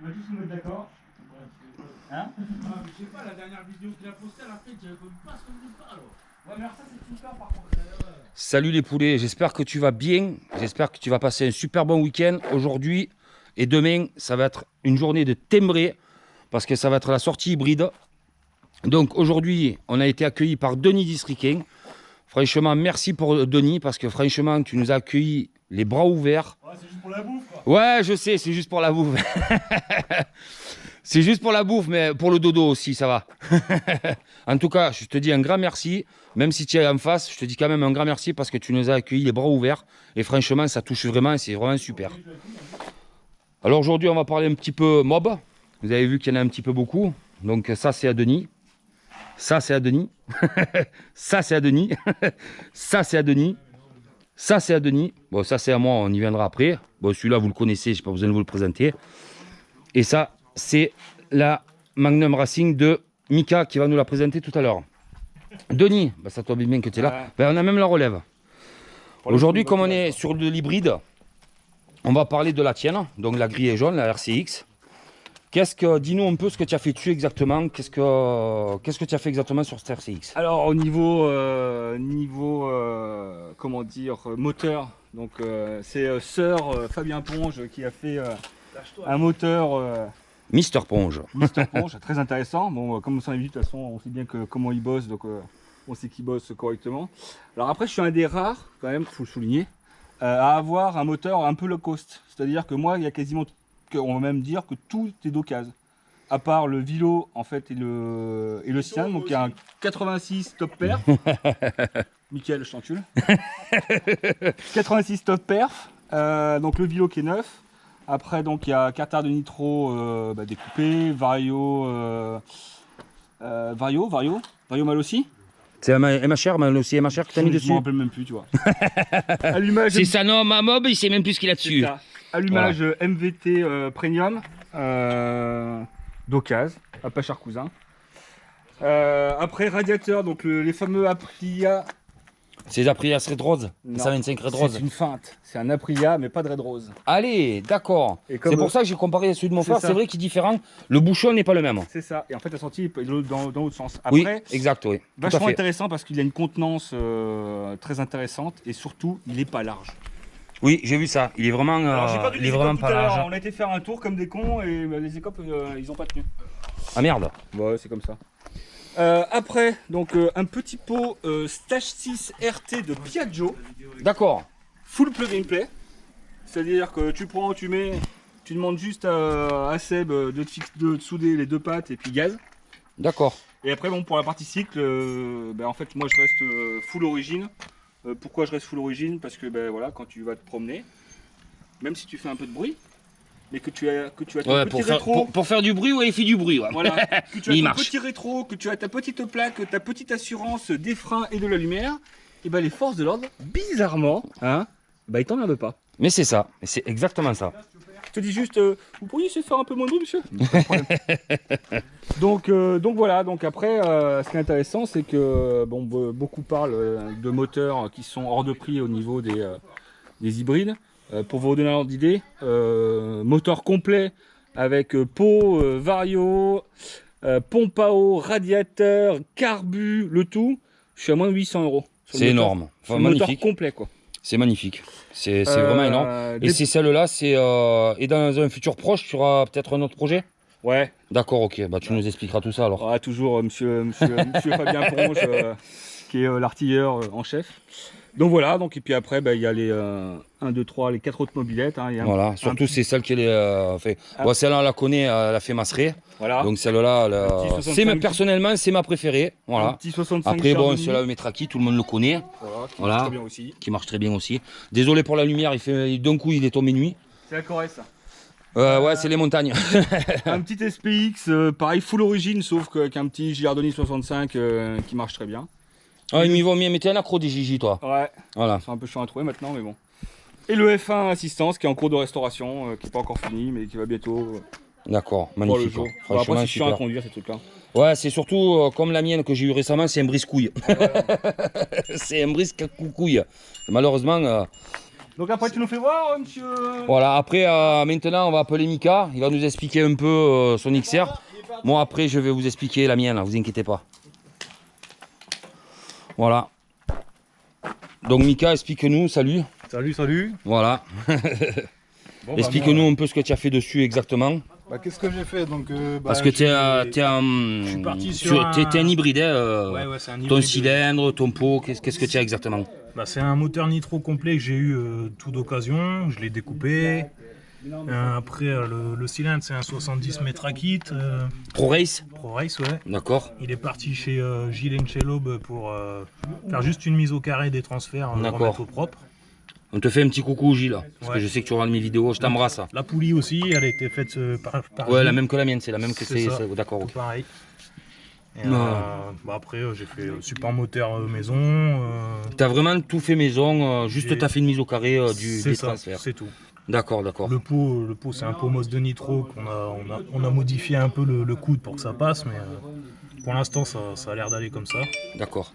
On va juste nous mettre d'accord. Hein? Je sais pas, la dernière vidéo qu'il a postée, elle a fait, j'avais pas ce qu'on me parle. Ouais, mais alors ça, c'est super par contre. Salut les poulets, j'espère que tu vas bien. J'espère que tu vas passer un super bon week-end. Aujourd'hui et demain, ça va être une journée de timbré parce que ça va être la sortie hybride. Donc aujourd'hui, on a été accueillis par Denis Distriquin. Franchement, merci pour Denis parce que franchement, tu nous as accueillis les bras ouverts. Ouais, c'est juste pour la bouffe quoi. Ouais, je sais, c'est juste pour la bouffe. C'est juste pour la bouffe, mais pour le dodo aussi, ça va. En tout cas, je te dis un grand merci. Même si tu es en face, je te dis quand même un grand merci parce que tu nous as accueillis les bras ouverts. Et franchement, ça touche vraiment et c'est vraiment super. Alors aujourd'hui, on va parler un petit peu mob. Vous avez vu qu'il y en a un petit peu beaucoup. Donc ça, c'est à Denis. Ça, c'est à Denis. Ça, c'est à Denis. Ça, c'est à Denis. Ça, c'est à Denis. Bon, ça, c'est à moi, on y viendra après. Bon, celui-là, vous le connaissez, je n'ai pas besoin de vous le présenter. Et ça, c'est la Magnum Racing de Mika qui va nous la présenter tout à l'heure. Denis, bah ça tombe bien que tu es là. Ben, on a même la relève. Aujourd'hui, comme on est sur de l'hybride, on va parler de la tienne, donc la gris et jaune, la RCX. Dis-nous un peu ce que tu as fait dessus exactement. Qu'est-ce que tu as fait exactement sur cette RCX? Alors au niveau, comment dire, moteur, donc c'est sœur Fabien Ponge qui a fait un moteur Mister Ponge. Mister Ponge, très intéressant. Bon, comme on a vu, de toute façon, on sait bien comment il bosse, donc on sait qu'il bosse correctement. Alors après, je suis un des rares, quand même, il faut le souligner, à avoir un moteur un peu low cost. C'est-à-dire que moi, il y a quasiment, on va même dire que tout est d'occasion. À part le Vilo en fait et le sien, donc il y a un 86 top perf. Mickaël, je t'encule. 86 top perf. Donc le Vilo qui est neuf. Après donc il y a Qatar de nitro découpé, Vario mal aussi. C'est MHR, mais aussi MHR que tu as mis dessus. Je m'en rappelle même plus, tu vois. Allumage. C'est ça, non, ma mob, il sait même plus ce qu'il a dessus. Allumage voilà. MVT Premium. D'occasion, à Pachar Cousin. Après radiateur, donc les fameux Aprilia. C'est les Aprilia Red Rose, 125 Red Rose. C'est une feinte, c'est un Aprilia mais pas de Red Rose. Allez, d'accord. C'est pour ça que j'ai comparé celui de mon frère, c'est vrai qu'il est différent. Le bouchon n'est pas le même. C'est ça, et en fait la sortie est dans l'autre sens. Après, oui, exact, oui. Vachement intéressant parce qu'il a une contenance très intéressante et surtout il n'est pas large. Oui, j'ai vu ça. Il est vraiment, il est vraiment pas large. On a été faire un tour comme des cons et les écopes ils ont pas tenu. Ah merde. Ouais, c'est comme ça. Après, donc un petit pot Stage 6 RT de Piaggio. D'accord. Full plug and play. C'est-à-dire que tu prends, tu mets, tu demandes juste à Seb de souder les deux pattes et puis gaz. D'accord. Et après, bon, pour la partie cycle, en fait, moi je reste full origine. Pourquoi je reste full origine? Parce que voilà, quand tu vas te promener, même si tu fais un peu de bruit, mais que tu as ton petit rétro. Pour faire du bruit, ouais, il fait du bruit. Ouais. Voilà, que tu as ton petit rétro, que tu as ta petite plaque, ta petite assurance des freins et de la lumière, et les forces de l'ordre, bizarrement, ils t'emmerdent pas. Mais c'est ça, c'est exactement ça. Je te dis juste, vous pourriez essayer de faire un peu moins de bruit, monsieur? Pas de problème. donc voilà, donc après, ce qui est intéressant, c'est que beaucoup parlent de moteurs qui sont hors de prix au niveau des hybrides. Pour vous donner un ordre d'idée, moteur complet avec pot, vario, pompe à eau, radiateur, carbu, le tout, je suis à moins de 800 €. C'est énorme, enfin, moteur complet quoi. C'est magnifique, c'est vraiment énorme. Et c'est celle-là, et dans un futur proche, tu auras peut-être un autre projet? Ouais. D'accord, ok, tu nous expliqueras tout ça alors. Ah, toujours monsieur Fabien Ponge, qui est l'artilleur en chef. Donc voilà, et puis après il y a les 1, 2, 3, les 4 autres mobilettes. Voilà, surtout c'est celle qui est fait. Celle-là on la connaît, elle a fait Masseray. Voilà. Donc celle-là, personnellement c'est ma préférée. Voilà. Petit 65 après celle-là Metraki, tout le monde le connaît. Voilà, qui marche très bien aussi. Qui marche très bien aussi. Désolé pour la lumière, d'un coup il est tombé nuit. C'est la Corrèze ça. Ouais, c'est les montagnes. Un petit SPX, pareil full origine, sauf qu'un petit Giardoni 65 qui marche très bien. Ah, il m'y vaut mieux, mais t'es un accro des Gigi, toi. Ouais, voilà. C'est un peu chiant à trouver maintenant, mais bon. Et le F1 assistance qui est en cours de restauration, qui n'est pas encore fini, mais qui va bientôt. D'accord, magnifique. Franchement, après, c'est chiant à conduire ces trucs-là. Ouais, c'est surtout comme la mienne que j'ai eu récemment, c'est un brise-couille. C'est un brise-couille. Malheureusement, Donc après tu nous fais voir monsieur. Voilà, après maintenant on va appeler Mika, il va nous expliquer un peu son XR. Moi après je vais vous expliquer la mienne, là, vous inquiétez pas. Voilà. Donc Mika, explique-nous, salut. Salut. Voilà. Bon, Explique-nous un peu ce que tu as fait dessus exactement. Qu'est-ce que j'ai fait donc, Parce que tu es un hybride, hein, Ouais, c'est un ton hybride. cylindre, ton pot, qu'est-ce que tu as exactement? C'est un moteur nitro complet que j'ai eu tout d'occasion, je l'ai découpé. Après le cylindre c'est un 70 Metrakit Pro Race? Pro Race, ouais. D'accord. Il est parti chez Gilles Enchelob pour faire juste une mise au carré des transferts, le D'accord. remettre au propre. On te fait un petit coucou Gilles, parce que Ouais. je sais que tu regardes mes vidéos, je t'embrasse. La poulie aussi, elle a été faite par Ouais, la Gilles. même que la mienne, c'est la même que C'est ça. D'accord, ok. Tout pareil. Et, Non. après j'ai fait support moteur maison. T'as vraiment tout fait maison, juste J'ai- t'as fait une mise au carré des C'est ça, transferts. c'est tout. D'accord. Le pot c'est un pot MOS de nitro on a modifié un peu le coude pour que ça passe, mais pour l'instant ça a l'air d'aller comme ça. D'accord.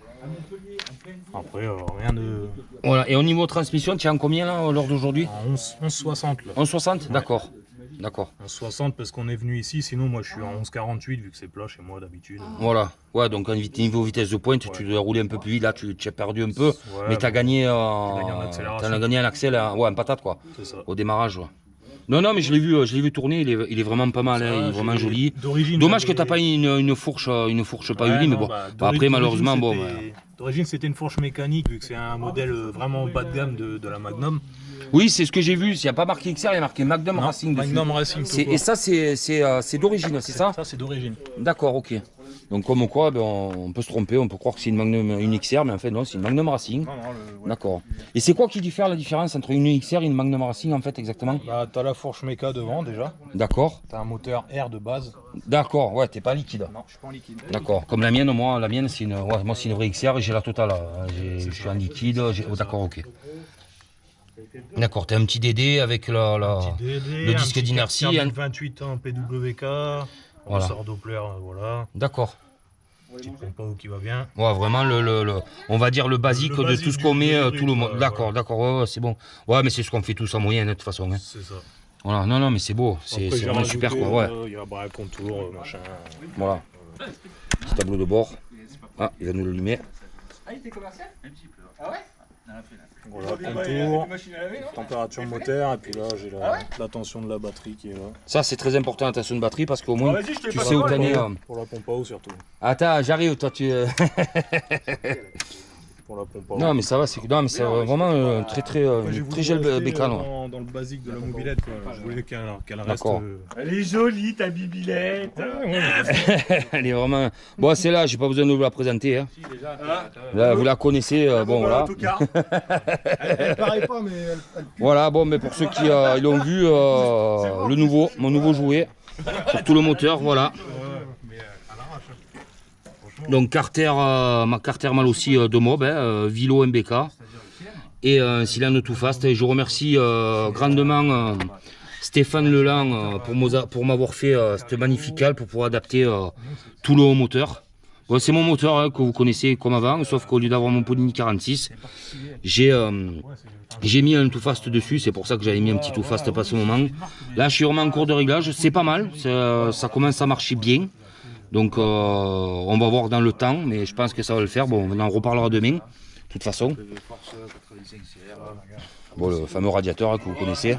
Après rien de... Voilà, et au niveau transmission, tu es en combien là, à l'heure d'aujourd'hui? En 11,60 là. 11,60? Ouais. D'accord. 11,60 parce qu'on est venu ici, sinon moi je suis en 11,48 vu que c'est plat chez moi d'habitude. Voilà. Ouais, donc en niveau vitesse de pointe, tu dois rouler un peu plus vite. Là, tu as perdu un peu, Ouais, mais tu as gagné, en accélération. t'en as gagné un accès, ouais, en patate quoi, C'est ça. au démarrage. Ouais. Non, mais je l'ai vu tourner, il est vraiment pas mal, hein, il est vraiment joli. D'origine, Dommage que j'avais- tu n'as pas une fourche pas Ouais, unie, mais non, bon. d'origine, Après, malheureusement, bon. d'origine c'était une fourche mécanique vu que c'est un modèle vraiment bas de gamme de la Magnum. Oui, c'est ce que j'ai vu. Il n'y a pas marqué XR, il y a marqué Magnum Non, Racing dessus. Magnum Racing. tout Et court. ça, c'est d'origine, c'est ça? Ça c'est d'origine. D'accord, ok. Donc comme quoi, on peut se tromper, on peut croire que c'est une Magnum, une XR, mais en fait non, c'est une Magnum Racing. D'accord. Et c'est quoi qui diffère la différence entre une XR et une Magnum Racing en fait exactement? T'as la fourche méca devant déjà. D'accord. T'as un moteur R de base. D'accord, ouais, t'es pas liquide. Non, je suis pas en liquide. D'accord. Comme la mienne, moi c'est une, moi c'est une vraie XR et j'ai la totale. Je suis en liquide. D'accord, ok. D'accord, t'as un petit DD avec le disque d'inertie. 28 ans PWK. On Voilà. sort Doppler, voilà. D'accord. Petite pompe qui va bien. Ouais, vraiment on va dire le basique Le de basique tout ce qu'on du met, hybride, tout le monde. voilà. D'accord, ouais, c'est bon. Ouais, mais c'est ce qu'on fait tous en moyenne de toute façon. Hein. C'est ça. Voilà, non, mais c'est beau, c'est Après, j'ai vraiment super quoi. rajouté, Ouais. Il y a bras contour, machin. Voilà. Petit tableau de bord. Ah, il va nous l'allumer. Ah il était commercial? Un petit peu. Ah ouais? Voilà, Il y a contour, une machine à laver, non? température moteur, et puis là j'ai la tension de la batterie qui est là. Ça, c'est très important, la tension de batterie, parce qu'au moins, Ah, vas-y, je te tu passe sais où la t'en es. Pour la pompe à eau surtout. Attends, j'arrive, toi, tu. Pour la pompe à eau. Non, mais ça va, c'est vraiment une très gel bécane. Ouais. Dans le basique de la mobilette, quoi. Je voulais qu'elle reste. D'accord. Elle est jolie ta bibilette. Elle est vraiment. Bon, c'est là, j'ai pas besoin de vous la présenter. Hein. Là, vous la connaissez, bon, voilà. En tout cas. Elle paraît pas, mais elle pue. Voilà, bon, mais pour ceux qui l'ont vu, mon nouveau jouet, pour tout le moteur, voilà. Donc ma Carter mal aussi de Mob, Vilo MBK et un cylindre tout fast. Et je remercie grandement Stéphane Leland pour m'avoir fait cette magnifique cale pour pouvoir adapter tout le haut moteur. Bon, c'est mon moteur hein, que vous connaissez comme avant, sauf qu'au lieu d'avoir mon Polini 46, j'ai mis un tout fast dessus, c'est pour ça que j'avais mis un petit tout fast pas ce moment. Là je suis vraiment en cours de réglage, c'est pas mal, ça commence à marcher bien. Donc on va voir dans le temps, mais je pense que ça va le faire. Bon, on en reparlera demain, de toute façon. Bon, le fameux radiateur hein, que vous connaissez.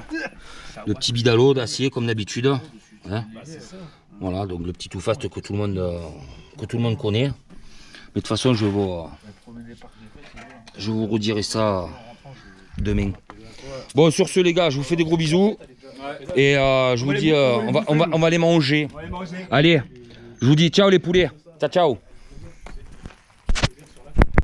Le petit bidalo d'acier comme d'habitude. Hein. Voilà, donc le petit tout fast que tout le monde connaît. Mais de toute façon, je vous redirai ça demain. Bon, sur ce les gars, je vous fais des gros bisous. Et je vous dis, on va aller manger. Allez. Je vous dis ciao les poulets, ciao ciao.